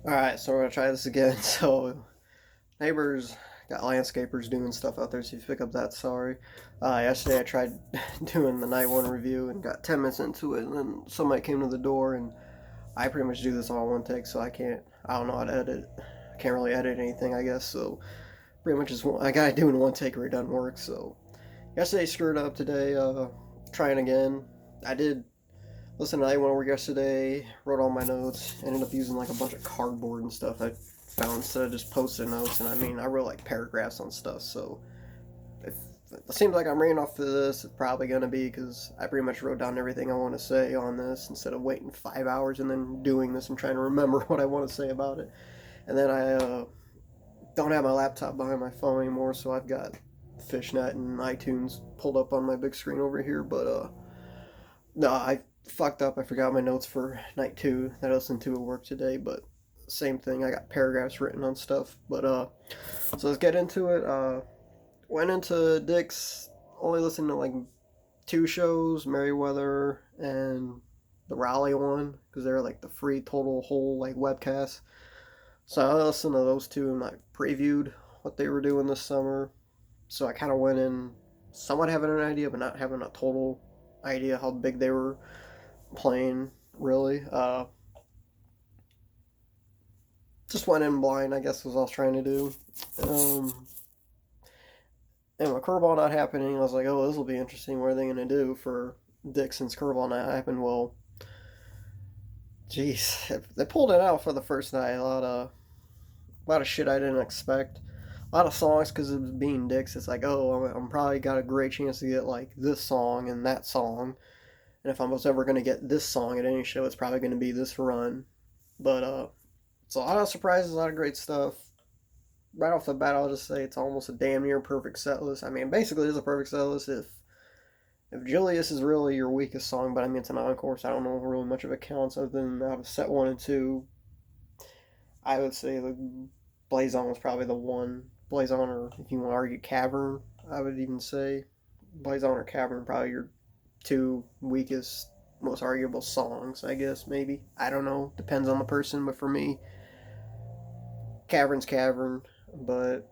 Alright, so we're gonna try this again. So, neighbors got landscapers doing stuff out there, so if you pick up that, sorry. Yesterday I tried doing the night one review and got 10 minutes into it, and then somebody came to the door, and I pretty much do this all in one take, so I don't know how to edit. I can't really edit anything, I guess, so pretty much just I gotta do in one take or it doesn't work, so. Yesterday screwed up, today, trying again. I did listen to night one work yesterday, wrote all my notes, ended up using like a bunch of cardboard and stuff I found instead of just post-it notes. And I mean, I wrote like paragraphs on stuff, so if it seems like I'm reading off of this, it's probably going to be because I pretty much wrote down everything I want to say on this instead of waiting 5 hours and then doing this and trying to remember what I want to say about it. And then I don't have my laptop behind my phone anymore, so I've got Fishnet and iTunes pulled up on my big screen over here. But no, I fucked up. I forgot my notes for night two that I listened to at work today, but same thing. I got paragraphs written on stuff. But so let's get into it. Went into Dick's, only listened to like two shows, Merriweather and the Raleigh one, because they're like the free total whole like webcast. So I listened to those two and I previewed what they were doing this summer. So I kind of went in somewhat having an idea, but not having a total idea how big they were playing, really. Just went in blind, I guess, was what I was trying to do. Um, and with Curveball not happening, I was like, oh, this will be interesting. What are they going to do for Dixon's Curveball not happened? Well, jeez, they pulled it out for the first night. A lot of shit I didn't expect. A lot of songs because it was being Dix. It's like, oh, I'm probably got a great chance to get like this song and that song. And if I was ever going to get this song at any show, it's probably going to be this run. But it's a lot of surprises, a lot of great stuff. Right off the bat, I'll just say it's almost a damn near perfect set list. I mean, basically, it's a perfect set list if Julius is really your weakest song, but I mean it's an encore, so I don't know really much of it counts other than out of set one and two. I would say the Blaze On was probably the one. Blaze On, or if you want to argue Cavern, I would even say Blaze On or Cavern probably your two weakest, most arguable songs, I guess, maybe. I don't know. Depends on the person, but for me, Cavern's Cavern, but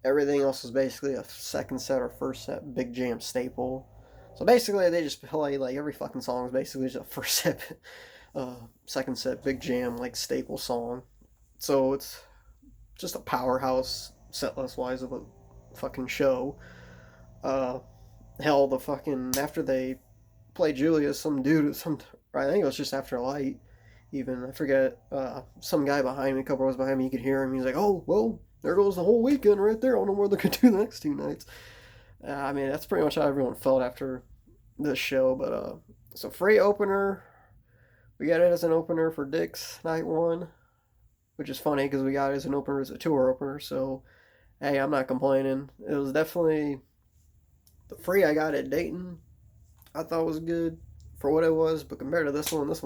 everything else is basically a second set or first set big jam staple. So basically, they just play like every fucking song is basically just a first set, second set big jam like staple song. So it's just a powerhouse set list wise of a fucking show. Uh, Hell, the fucking after they play Julius, some dude, I think it was just after light. Even I forget, some guy behind me, a couple rows behind me, you could hear him. He's like, "Oh, well, there goes the whole weekend right there. I don't know what they're gonna do the next two nights." I mean, that's pretty much how everyone felt after this show. But so free opener, we got it as an opener for Dick's night one, which is funny because we got it as an opener as a tour opener. So hey, I'm not complaining. It was definitely the free I got at Dayton. I thought was good for what it was, but compared to this one's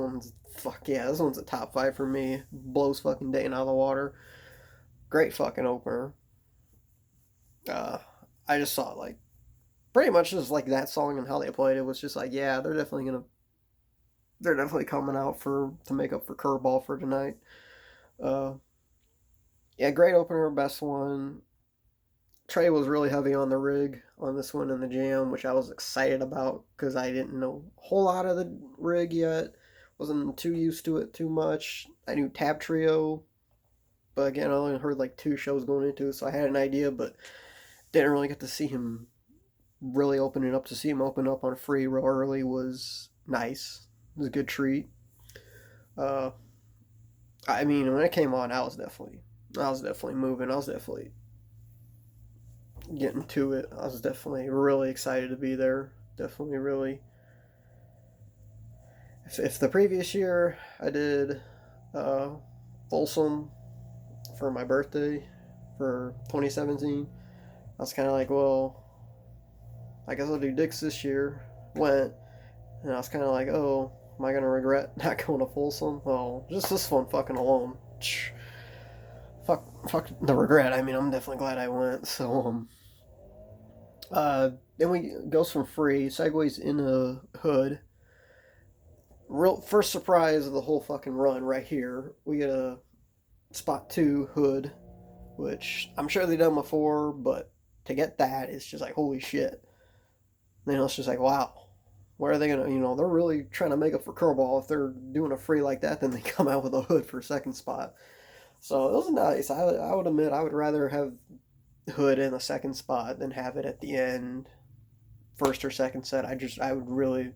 fuck yeah, this one's a top five for me. Blows fucking Dayton out of the water. Great fucking opener. Uh, I just saw like pretty much just like that song and how they played it was just like yeah, they're definitely coming out for to make up for Curveball for tonight. Uh, yeah, great opener, best one. Trey was really heavy on the rig on this one in the jam, which I was excited about because I didn't know a whole lot of the rig yet. Wasn't too used to it too much. I knew Tab Trio, but again, I only heard like two shows going into it, so I had an idea, but didn't really get to see him really open it up. To see him open up on free real early was nice. It was a good treat. Uh, I mean, when it came on, I was definitely moving. I was definitely getting to it. I was definitely really excited to be there. Definitely really. If the previous year I did uh, Folsom for my birthday for 2017, I was kind of like, well, I guess I'll do Dick's this year. Went, and I was kind of like, oh, am I gonna regret not going to Folsom? Well, just this one fucking alone. Fuck the regret. I mean, I'm definitely glad I went. So then we goes from free, segues into Hood. Real first surprise of the whole fucking run right here. We get a spot 2 Hood, which I'm sure they've done before, but to get that, it's just like, holy shit. It's just like, wow. Where are they gonna? They're really trying to make up for Curveball. If they're doing a free like that, then they come out with a Hood for second spot. So it was nice. I would admit I would rather have Hood in the second spot than have it at the end, first or second set. I would really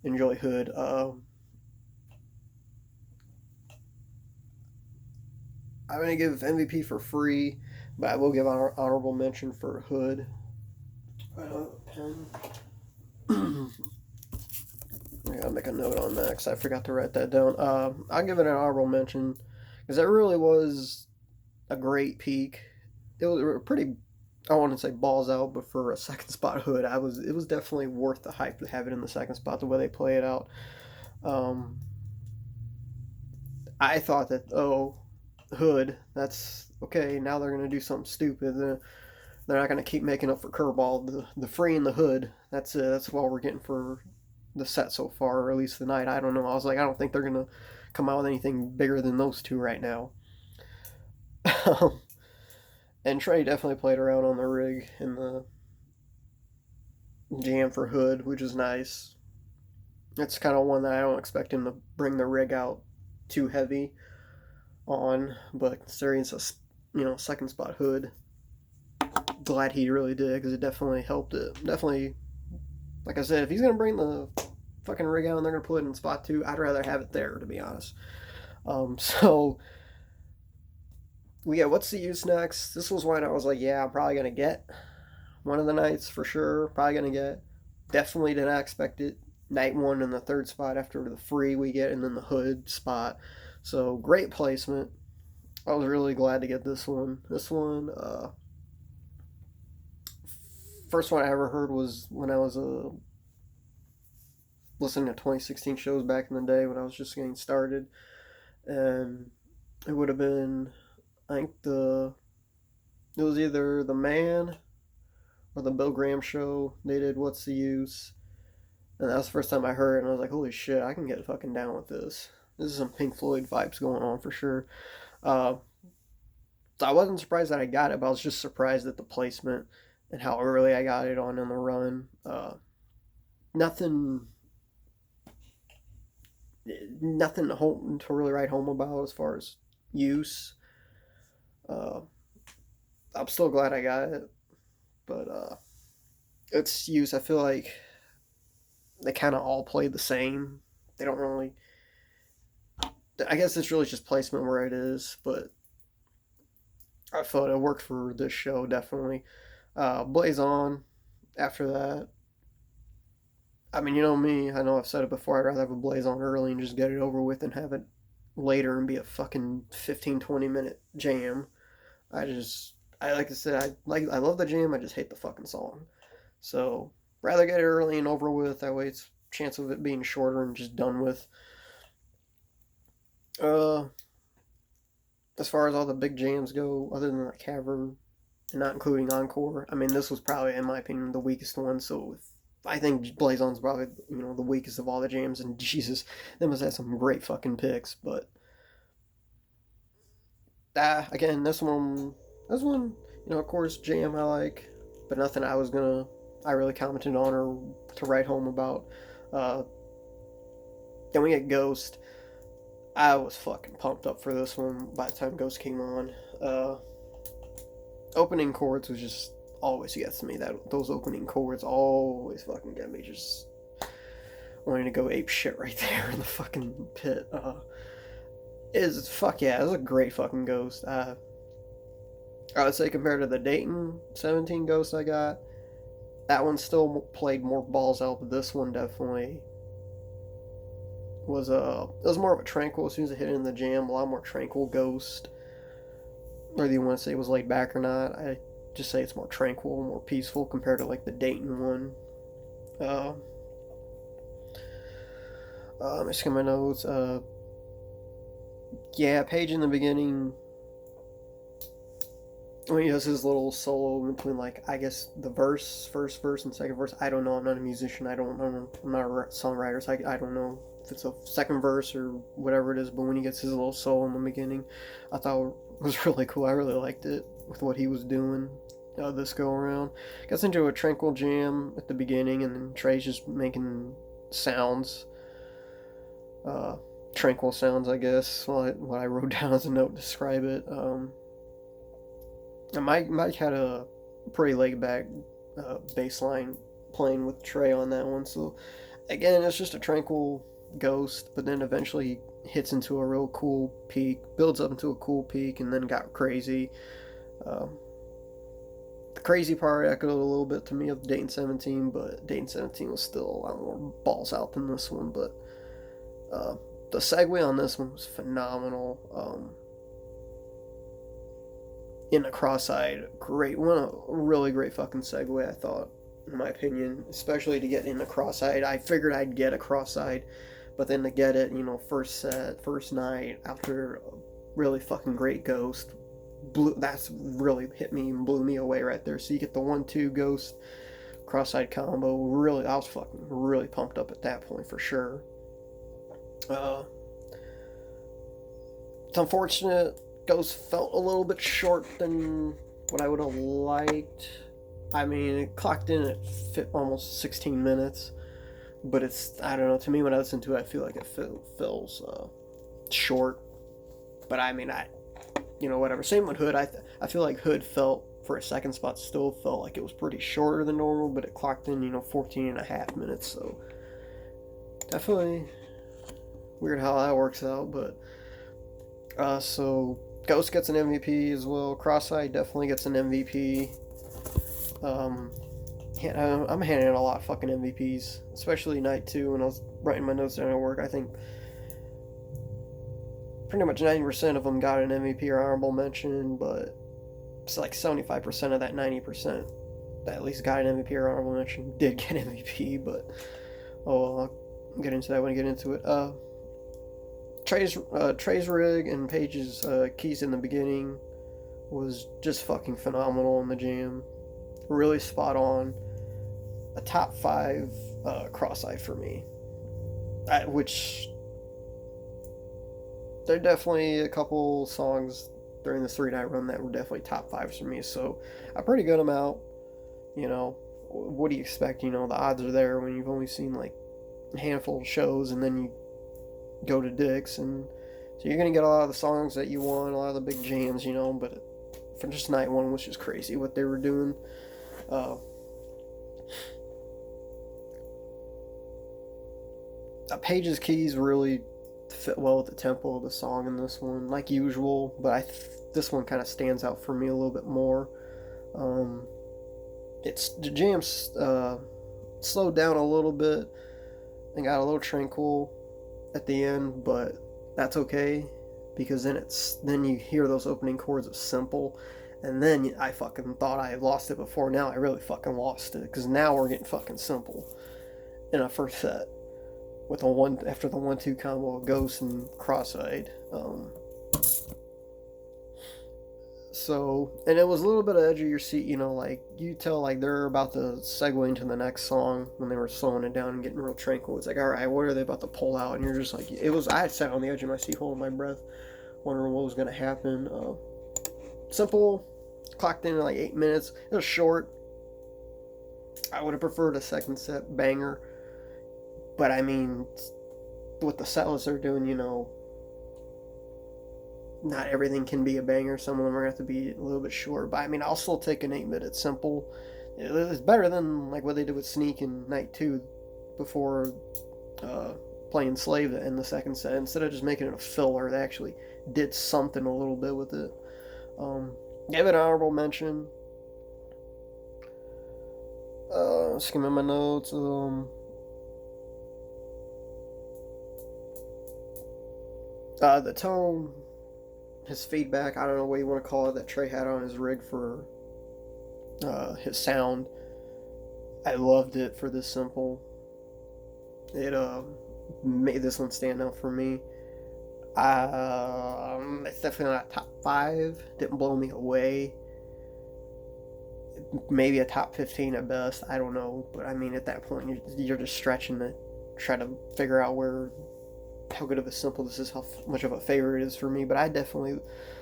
enjoy Hood. I'm gonna give MVP for Free, but I will give honorable mention for Hood. Pen. I gotta make a note on that because I forgot to write that down. I'll give it an honorable mention because it really was a great peak. It was a pretty, I want to say balls out, but for a second spot Hood, it was definitely worth the hype to have it in the second spot the way they play it out. I thought that Hood, that's okay. Now they're gonna do something stupid. They're not gonna keep making up for Curveball. The Free and the Hood. That's it. That's what we're getting for the set so far, or at least the night. I don't know. I was like, I don't think they're gonna come out with anything bigger than those two right now. And Trey definitely played around on the rig in the jam for Hood, which is nice. It's kind of one that I don't expect him to bring the rig out too heavy on, but considering it's a second spot Hood, glad he really did because it definitely helped it. Definitely, like I said, if he's gonna bring the fucking rig out and they're gonna put it in spot 2, I'd rather have it there, to be honest. So we get What's the Use next. This was one I was like, yeah, I'm probably gonna get one of the nights for sure. Probably gonna get. Definitely did not expect it. Night 1 in the third spot after the Free we get, and then the Hood spot. So great placement. I was really glad to get this one. First one I ever heard was when I was listening to 2016 shows back in the day when I was just getting started, and it would have been, I think it was either The Man or the Bill Graham show. They did What's the Use, and that was the first time I heard it, and I was like, holy shit, I can get fucking down with this. This is some Pink Floyd vibes going on for sure. So I wasn't surprised that I got it, but I was just surprised at the placement and how early I got it on in the run. Nothing to really write home about as far as use. I'm still glad I got it, but its use, I feel like they kind of all play the same. They don't really. I guess it's really just placement where it is, but I felt it worked for this show definitely. Blaze On after that. I mean, you know me. I know I've said it before. I'd rather have a Blaze On early and just get it over with than have it later and be a fucking 15-20 minute jam. Like I said, I love the jam. I just hate the fucking song. So rather get it early and over with. That way, it's chance of it being shorter and just done with. As far as all the big jams go, other than the Cavern, and not including Encore, I mean, this was probably, in my opinion, the weakest one. So I think Blaze On's probably the weakest of all the jams. And Jesus, they must have some great fucking picks. But again, this one, of course, jam I like, but nothing I really commented on or to write home about. Then we get Ghost. I was fucking pumped up for this one by the time Ghost came on. Opening chords was just always gets me. Those opening chords always fucking get me. Just wanting to go ape shit right there in the fucking pit. It's a great fucking Ghost. I would say compared to the Dayton 17 Ghost I got, that one still played more balls out, but this one definitely was it was more of a tranquil. As soon as it hit in the jam, a lot more tranquil Ghost. Whether you want to say it was laid back or not, I just say it's more tranquil, more peaceful compared to like the Dayton one. Let me skim my notes. Page in the beginning, when he does his little solo between, like, I guess the first verse and second verse. I don't know. I'm not a musician. I don't know. I'm not a songwriter, so I don't know if it's a second verse or whatever it is, but when he gets his little solo in the beginning, I thought it was really cool. I really liked it with what he was doing this go around. Gets into a tranquil jam at the beginning, and then Trey's just making sounds, tranquil sounds, I guess. What I wrote down as a note to describe it. And Mike had a pretty laid back bass line playing with Trey on that one. So again, it's just a tranquil ghost, but then eventually he hits into a real cool peak, builds up into a cool peak, and then got crazy. The crazy part echoed a little bit to me of Dayton 17, but Dayton 17 was still a lot more balls out than this one. But the segue on this one was phenomenal. In the Crosseyed, great one, a really great fucking segue, I thought, in my opinion, especially to get in the Crosseyed. I figured I'd get a Crosseyed, but then to get it, first set, first night, after a really fucking great Ghost, that's really hit me and blew me away right there. So you get the 1-2 Ghost Crosseyed combo. Really, I was fucking really pumped up at that point for sure. It's unfortunate Ghost felt a little bit short than what I would have liked. I mean, it clocked in at almost 16 minutes, but it's, I don't know, to me when I listen to it, I feel like it feels short. But I mean, whatever. Same with Hood. I feel like Hood felt, for a second spot, still felt like it was pretty shorter than normal, but it clocked in, 14 and a half minutes, so definitely weird how that works out. But so Ghost gets an MVP as well. Crosseyed definitely gets an MVP. I'm handing out a lot of fucking MVPs, especially night 2 when I was writing my notes down at work. I think pretty much 90% of them got an MVP or honorable mention, but it's like 75% of that 90% that at least got an MVP or honorable mention did get MVP. But I'll get into that when I get into it. Trey's rig and Paige's keys in the beginning was just fucking phenomenal in the jam. Really spot on. A top 5 Crosseyed for me. Which there are definitely a couple songs during this 3-night run that were definitely top 5s for me. So a pretty good amount. What do you expect? The odds are there when you've only seen like a handful of shows, and then you go to Dick's, and so you're gonna get a lot of the songs that you want, a lot of the big jams, but for just night 1 was just crazy what they were doing. Paige's keys really fit well with the tempo of the song in this one, like usual, but this one kind of stands out for me a little bit more. The jams slowed down a little bit and got a little tranquil at the end, but that's okay, because then you hear those opening chords of Simple, and then I fucking thought I lost it before. Now I really fucking lost it, because now we're getting fucking Simple in a first set with after the 1-2 combo of Ghost and Crosseyed. And it was a little bit of edge of your seat, like you tell like they're about to segue into the next song when they were slowing it down and getting real tranquil. It's like, all right, what are they about to pull out? And you're just like, I had sat on the edge of my seat holding my breath, wondering what was going to happen. Simple clocked in like 8 minutes. It was short. I would have preferred a second set banger, but I mean, with the set list they're doing, not everything can be a banger. Some of them are going to have to be a little bit short. But I mean, I'll still take an 8-minute Simple. It's better than like what they did with Sneak in night 2 before playing Slave in the second set. Instead of just making it a filler, they actually did something a little bit with it. Give it an honorable mention. Skimming my notes. The tone, his feedback, I don't know what you want to call it, that Trey had on his rig for his sound. I loved it for this Simple. It made this one stand out for me. It's definitely not top 5. Didn't blow me away. Maybe a top 15 at best. I don't know. But I mean, at that point, you're just stretching to try to figure out where how good of a simple this is, how much of a favorite it is for me, but I definitely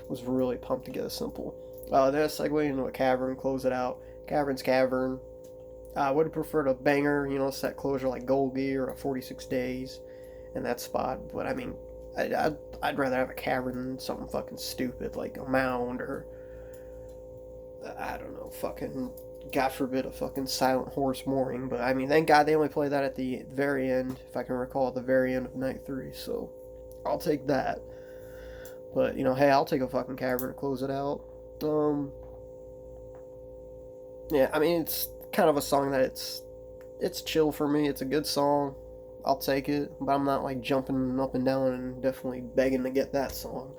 was really pumped to get a simple. Then a segue into a cavern, close it out. Cavern's Cavern. I would have preferred a banger, set closure like Gold Gear or a 46 Days in that spot, but I mean, I'd rather have a cavern than something fucking stupid like a mound or, I don't know, fucking, God forbid, a fucking Silent Horse Mooring. But I mean, thank God they only play that at the very end, if I can recall, at the very end of night 3. So I'll take that. But hey, I'll take a fucking cavern to close it out. Yeah, I mean, it's kind of a song that it's chill for me. It's a good song. I'll take it, but I'm not like jumping up and down and definitely begging to get that song.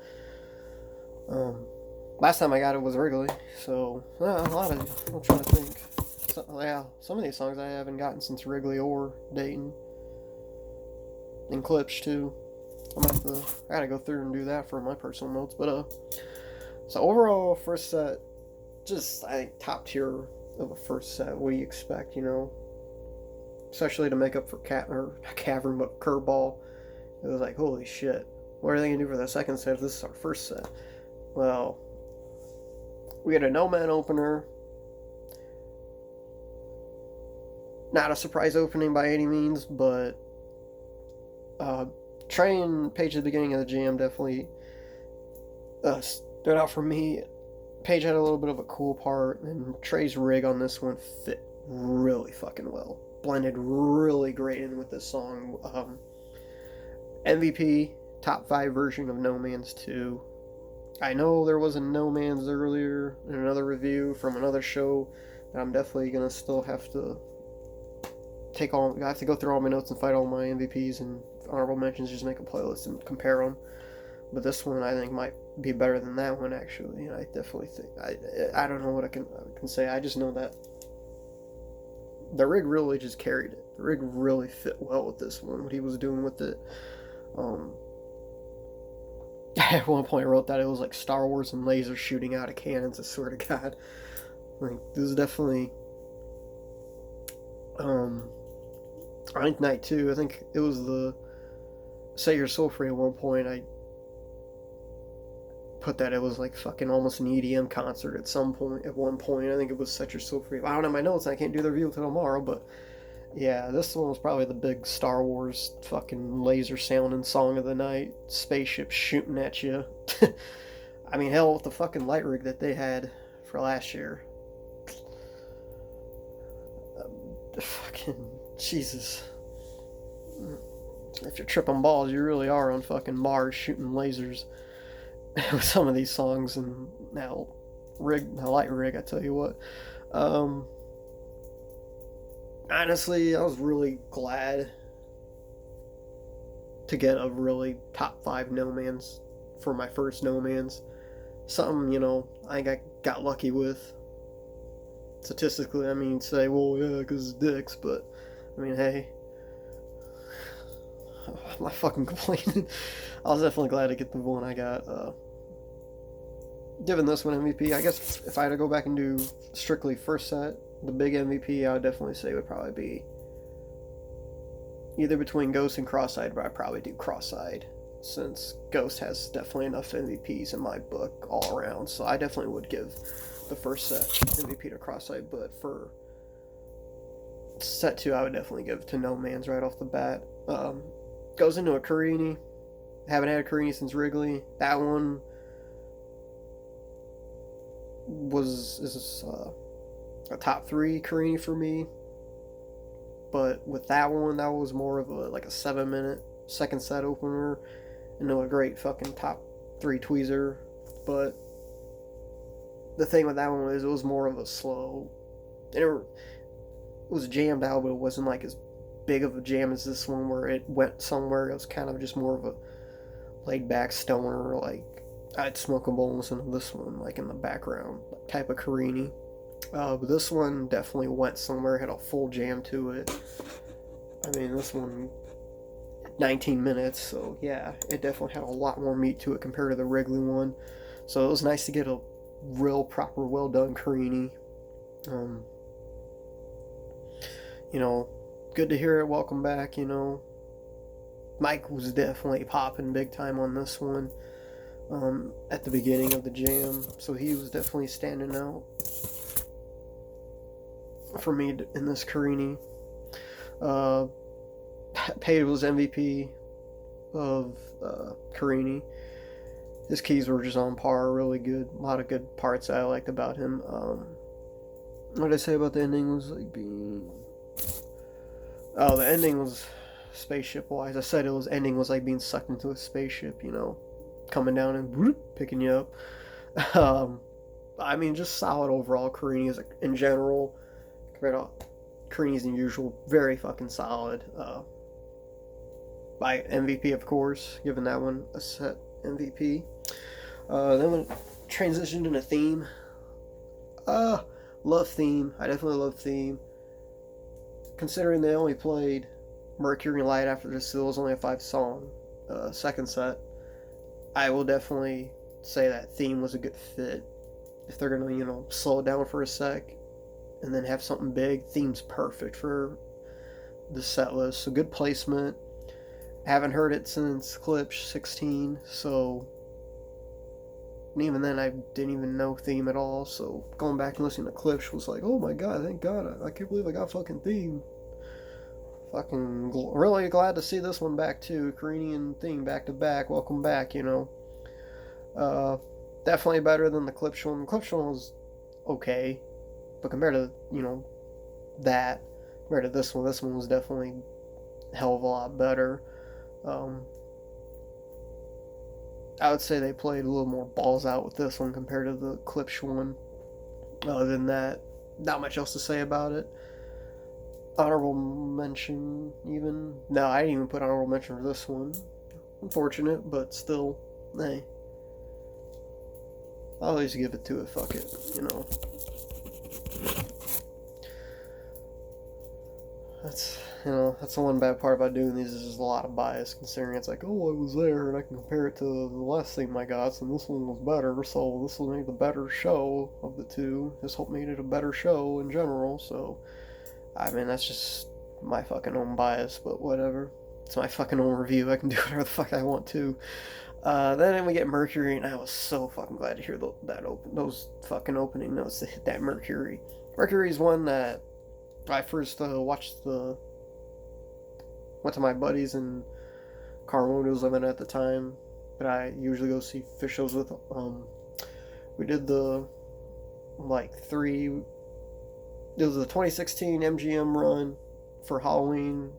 Last time I got it was Wrigley, so a lot of, I'm trying to think. Some of these songs I haven't gotten since Wrigley or Dayton. And Klipsch too. I gotta go through and do that for my personal notes. But so overall, first set, just I think top tier of a first set. What do you expect? Especially to make up for Cavern, but Curveball. It was like, holy shit, what are they gonna do for the second set if this is our first set? Well, we had a no-man opener. Not a surprise opening by any means, but Trey and Paige at the beginning of the jam definitely stood out for me. Paige had a little bit of a cool part, and Trey's rig on this one fit really fucking well. Blended really great in with this song. MVP, top 5 version of No Man's 2. I know there was a No Man's earlier in another review from another show that I'm definitely gonna still have to I have to go through all my notes and fight all my MVPs and honorable mentions, just make a playlist and compare them. But this one I think might be better than that one, actually. I definitely think I don't know what I can say. I just know that the rig really just carried it. The rig really fit well with this one, what he was doing with it. At one point I wrote that it was like Star Wars and lasers shooting out of cannons, I swear to God. Like, this is definitely I think night 2, I think it was the Set Your Soul Free at one point. I put that it was like fucking almost an EDM concert at one point. I think it was Set Your Soul Free. I don't have my notes, I can't do the review until tomorrow, but yeah, this one was probably the big Star Wars fucking laser sounding song of the night. Spaceships shooting at you. I mean, hell, with the fucking light rig that they had for last year. Fucking Jesus. If you're tripping balls, you really are on fucking Mars shooting lasers with some of these songs. And now light rig, I tell you what. Honestly, I was really glad to get a really top 5 No Man's for my first No Man's. Something, I think I got lucky with. Statistically, I mean, say, well, yeah, because it's dicks, but, I mean, hey, I'm not fucking complaining. I was definitely glad to get the one I got. Giving this one MVP, I guess if I had to go back and do strictly first set, the big MVP I would definitely say would probably be either between Ghost and Crosseyed, but I'd probably do Crosseyed, since Ghost has definitely enough MVPs in my book all around, so I definitely would give the first set MVP to Crosseyed, but for set 2 I would definitely give to No Man's right off the bat. Goes into a Carini. Haven't had a Carini since Wrigley. That one is a top 3 Carini for me, but with that one, that was more of a 7-minute second set opener into a great fucking top 3 tweezer. But the thing with that one is it was more of a slow, it was jammed out, but it wasn't like as big of a jam as this one where it went somewhere. It was kind of just more of a laid back stoner, like I'd smoke a bowl and listen to this one like in the background type of Carini. But this one definitely went somewhere, had a full jam to it. I mean, this one 19 minutes, so yeah, it definitely had a lot more meat to it compared to the Wrigley one. So it was nice to get a real proper, well done Carini. Good to hear it. Welcome back. Mike was definitely popping big time on this one at the beginning of the jam, so he was definitely standing out for me in this Carini. Pate was MVP of Carini. His keys were just on par, really good. A lot of good parts I liked about him. What did I say about the ending was like being... Oh, the ending was spaceship wise. I said ending was like being sucked into a spaceship, you know, coming down and whoop, picking you up. I mean, just solid overall. Carini is in general, compared to Carini's usual, very fucking solid. By MVP, of course, giving that one a set MVP. Then when it transitioned into theme, love theme. I definitely love theme. Considering they only played Mercury and Light after this, it was only a 5-song second set. I will definitely say that theme was a good fit. If they're gonna, you know, slow it down for a sec and then have something big, theme's perfect for the set list. So good placement. Haven't heard it since Clips 16, so even then I didn't even know theme at all. So going back and listening to Clips was like, oh my god, thank god, I can't believe I got fucking theme. Fucking really glad to see this one back too. Carini and theme back to back. Welcome back, you know. Definitely better than the Clips one. The Clips one was okay, but compared to, you know, that, compared to this one was definitely a hell of a lot better. I would say they played a little more balls out with this one compared to the Clips one. Other than that, not much else to say about it. Honorable mention, even. No, I didn't even put honorable mention for this one. Unfortunate, but still, hey. I'll always give it to it, fuck it, you know. That's the one bad part about doing these is just a lot of bias, considering it's like, oh, I was there and I can compare it to the last thing I got, and this one was better, so this will make the better show of the two. This hope made it a better show in general, so I mean, that's just my fucking own bias, but whatever. It's my fucking own review. I can do whatever the fuck I want to. Then we get Mercury, and I was so fucking glad to hear those fucking opening notes that hit that Mercury. Mercury's one that I first went to my buddies in Carmona was living at the time, but I usually go see Phish shows with. We did the it was the 2016 MGM run for Halloween.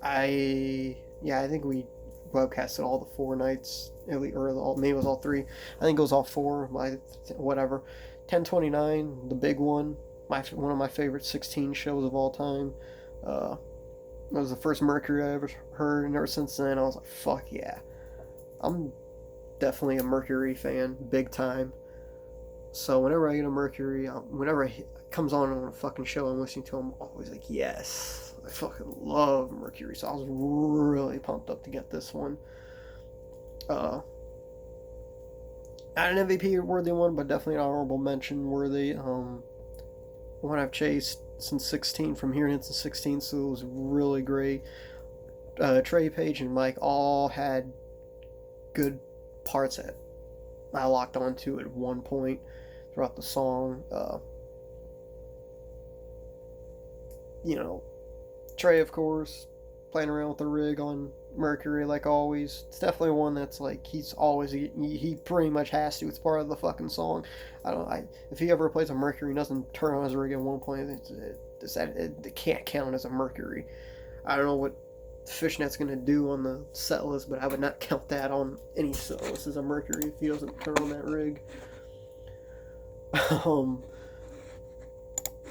I think we webcasted all the 4 nights, maybe it was all 3. I think it was all 4. Whatever. 1029, the big one. One of my favorite 16 shows of all time. It was the first Mercury I ever heard, and ever since then I was like, fuck yeah. I'm definitely a Mercury fan, big time. So whenever I get a Mercury, whenever it comes on a fucking show I'm listening to, I'm always like, yes. I fucking love Mercury, so I was really pumped up to get this one. Not an MVP worthy one, but definitely an honorable mention worthy. One I've chased since 16, from hearing it since 16, so it was really great. Trey, Page, and Mike all had good parts that I locked onto at one point throughout the song. Trey, of course, playing around with the rig on Mercury like always. It's definitely one that's like he pretty much has to. It's part of the fucking song. If he ever plays a Mercury and doesn't turn on his rig at one point, it can't count as a Mercury. I don't know what Fishnet's gonna do on the set list, but I would not count that on any set list as a Mercury if he doesn't turn on that rig.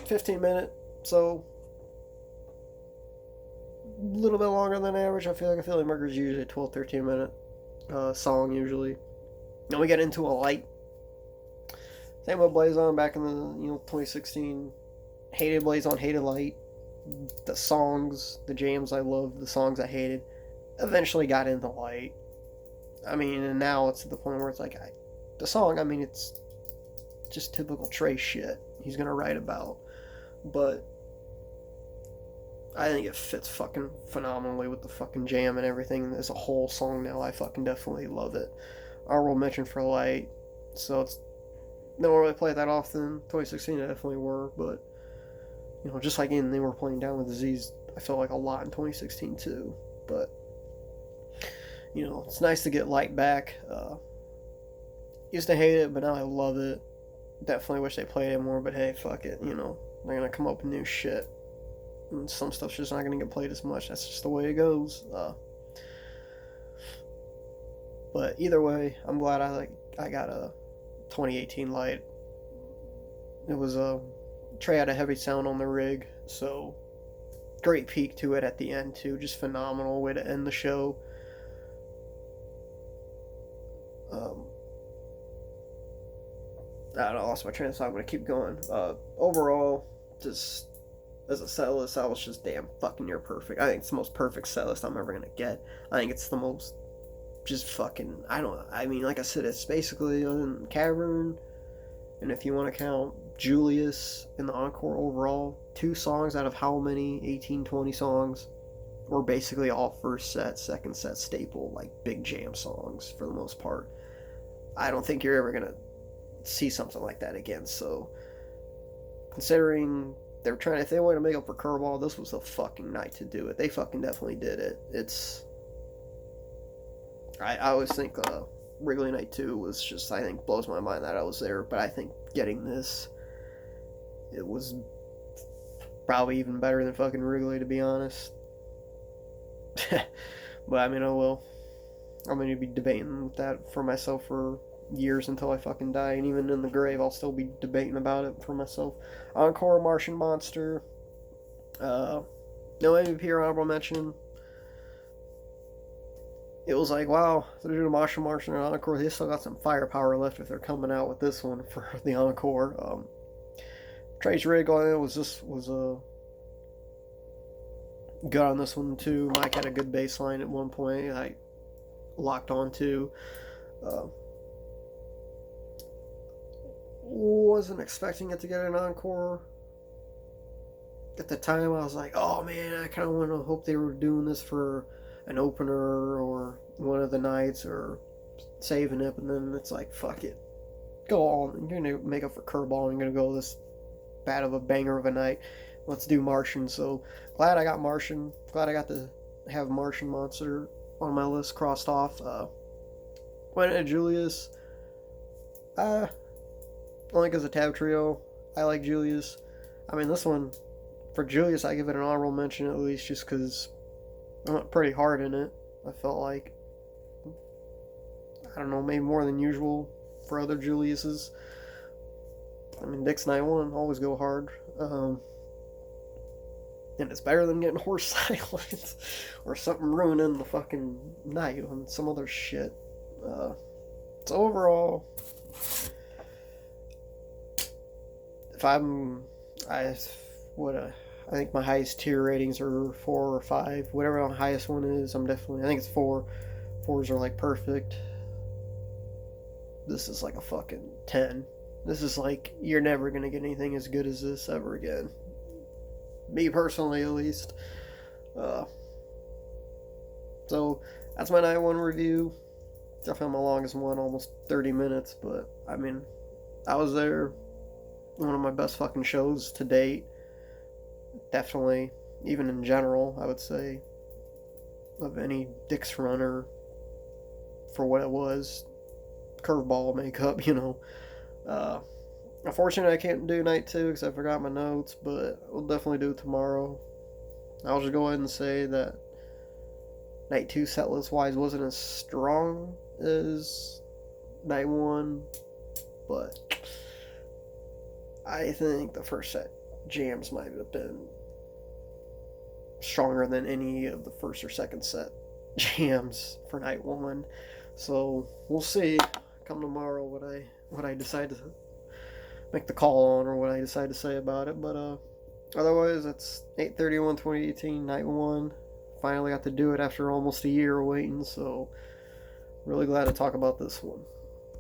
15 minute, so a little bit longer than average. I feel like Mercury's usually a 12-13 minute song usually. Then we get into a light. Same with Blaze On back in the 2016. Hated Blaze On, hated Light. The songs, the jams I loved, the songs I hated. Eventually got into Light. I mean, and now it's to the point where it's like the song. I mean, it's just typical Trey shit he's gonna write about, but I think it fits fucking phenomenally with the fucking jam and everything as a whole song now. I fucking definitely love it. Honorable mention for Light. So it's they don't really play it that often. 2016 they definitely were, but you know, just like in they were playing Down with Disease, I felt like a lot in 2016 too. But you know, it's nice to get Light back. Used to hate it, but now I love it. Definitely wish they played it more, but hey, fuck it. You know, they're gonna come up with new shit. And some stuff's just not gonna get played as much. That's just the way it goes. But either way, I'm glad I got a 2018 Light. It was Trey had a heavy sound on the rig, so great peak to it at the end too. Just phenomenal way to end the show. I lost my train of thought. I'm gonna keep going. Overall, just as a set list, I was just damn fucking near perfect. I think it's the most perfect set list I'm ever gonna get. I think it's the most just fucking. I mean, like I said, it's basically on Cavern, and if you want to count Julius in the encore overall, 2 songs out of how many 18, 20 songs were basically all first set, second set staple, like big jam songs for the most part. I don't think you're ever gonna see something like that again. So, considering if they wanted to make up for Curveball, this was the fucking night to do it. They fucking definitely did it. I always think Wrigley Night 2 was just, I think, blows my mind that I was there, but I think getting this, it was probably even better than fucking Wrigley, to be honest. But I mean, oh well. I'm going to be debating that for myself for years until I fucking die, and even in the grave I'll still be debating about it for myself. Encore, Martian Monster. No MVP or honorable mention. It was like, wow, they're doing Martian and Encore. They still got some firepower left if they're coming out with this one for the Encore. Trey's rig on it was good on this one too. Mike had a good bass line at one point. I locked on to. Wasn't expecting it to get an encore. At the time, I was like, oh man, I kind of want to hope they were doing this for an opener or one of the nights or saving it. And then it's like, fuck it. Go on. You're going to make up for Curveball and you're going to go this bad of a banger of a night. Let's do Martian. So glad I got Martian. Glad I got to have Martian Monster on my list crossed off. Went into Julius. Only because of Tab Trio. I like Julius. I mean, this one, for Julius, I give it an honorable mention at least just because I went pretty hard in it. I felt like, I don't know, maybe more than usual for other Juliuses. I mean, Dick's Night 1, always go hard. And it's better than getting Horse Silence or something ruining the fucking night on some other shit. So overall, I think my highest tier ratings are 4 or 5. Whatever the highest one is, I think it's 4. 4s are like perfect. This is like a fucking 10. This is like, you're never gonna get anything as good as this ever again. Me personally, at least. So, that's my night 1 review. Definitely my longest one, almost 30 minutes, but I mean, I was there. One of my best fucking shows to date. Definitely, even in general, I would say, of any Dick's Runner for what it was. Curveball makeup, you know. Unfortunately, I can't do night 2 because I forgot my notes, but we'll definitely do it tomorrow. I'll just go ahead and say that night 2 setlist wise wasn't as strong as night 1, but I think the first set jams might have been stronger than any of the first or second set jams for night 1. So we'll see come tomorrow what I decide to make the call on or what I decide to say about it. But otherwise, it's 8/31/2018, night 1. Finally got to do it after almost a year of waiting, so really glad to talk about this one.